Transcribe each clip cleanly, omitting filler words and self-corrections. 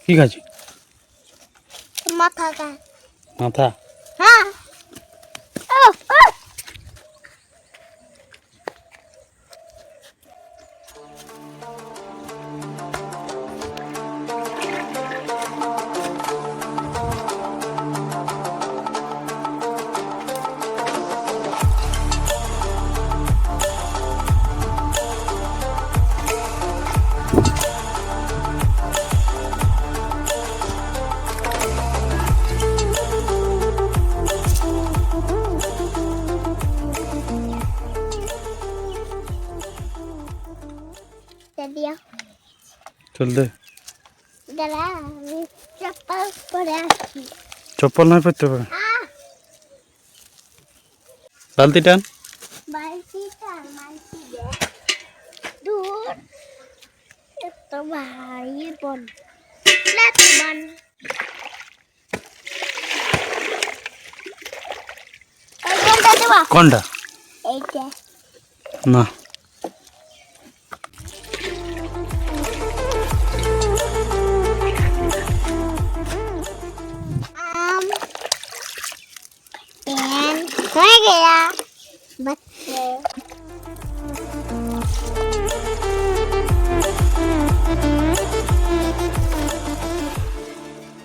কি খাচ্ছি? মাথা খায়। মাথা? হ্যাঁ। দিও চল দে। দাঁড়া, আমি চপ্পল পরে আসছি। চপ্পল নয় পরতে হবে। বালতি টান। বালতিটা মালতি দে। দূর এত ভারী বন না তো বন। কোনটা দেবা? কোনটা? এইটা না। पेन हो गया बच्चे।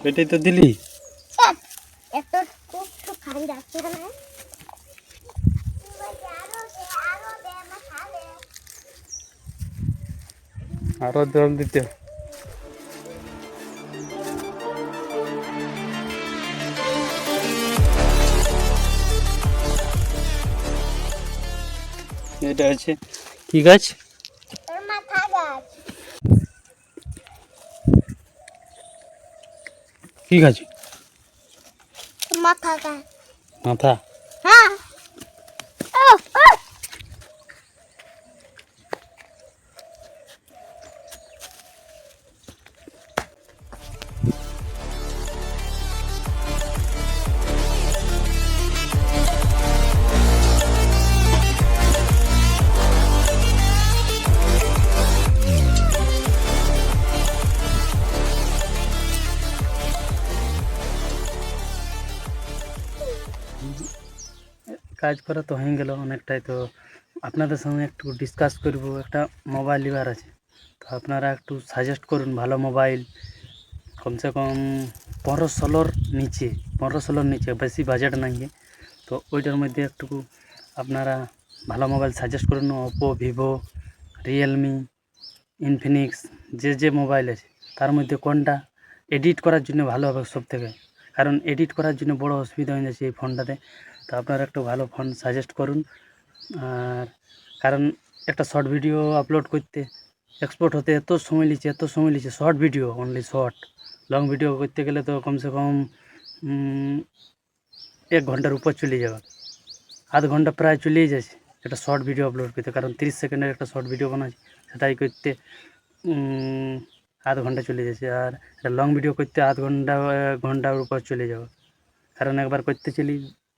এটাই তো দিলি। এত খুব খাই যাচ্ছে না। আরো জল দিতে। এটা আছে কি গাছ? মাথা গাছ। কি গাছ? মাথা গাছ। মাথা? হ্যাঁ। কাজ করা তো হয়ে গেল অনেকটাই। তো আপনাদের সঙ্গে একটু ডিসকাস করব। একটা মোবাইল নেওয়ার আছে, তো আপনারা একটু সাজেস্ট করুন ভালো মোবাইল। কমসে কম 15-16 নিচে, 15-16 নিচে, বেশি বাজেট নাই। তো ওইটার মধ্যে একটু আপনারা ভালো মোবাইল সাজেস্ট করুন। ওপো, ভিভো, রিয়েলমি, ইনফিনিক্স, যে মোবাইল আছে তার মধ্যে কোনটা এডিট করার জন্য ভালো হবে সব থেকে। কারণ এডিট করার জন্য বড় অসুবিধা হয়ে যাচ্ছে এই ফোনটাতে। তো আপনারা একটু ভালো ফোন সাজেস্ট করুন। আর কারণ একটা শর্ট ভিডিও আপলোড করতে, এক্সপোর্ট হতে এত সময় লিচ্ছে short video, only short. Long video করতে গেলে তো কমসে কম 1 ঘন্টার উপর চলে যাবে, আধ ঘন্টা প্রায় চলেই যাচ্ছে একটা শর্ট ভিডিও আপলোড করতে। কারণ 30 সেকেন্ডের একটা শর্ট ভিডিও বানাচ্ছি, সেটাই করতে আধ ঘন্টা চলে যাচ্ছে। আর একটা লং ভিডিও করতে আধ ঘন্টা, 1 ঘন্টার উপর চলে যাবে। কারণ একবার করতে চলি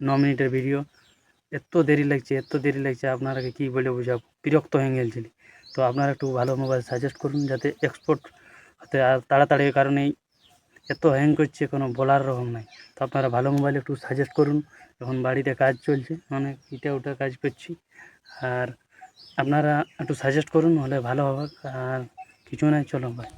9 মিনিটের ভিডিও, এত দেরি লাগছে আপনারাকে কী বলে বোঝাবো, বিরক্ত হয়ে গেছিলি। তো আপনারা একটু ভালো মোবাইল সাজেস্ট করুন যাতে এক্সপোর্ট হতে আর তাড়াতাড়ি। কারণেই এত হ্যাং করছে কোনো বলার রকম নাই। তো আপনারা ভালো মোবাইল একটু সাজেস্ট করুন। এখন বাড়িতে কাজ চলছে, অনেক ইটা ওটা কাজ করছি। আর আপনারা একটু সাজেস্ট করুন, হলে ভালো হবে। আর কিছু নাই, চলো ভাই।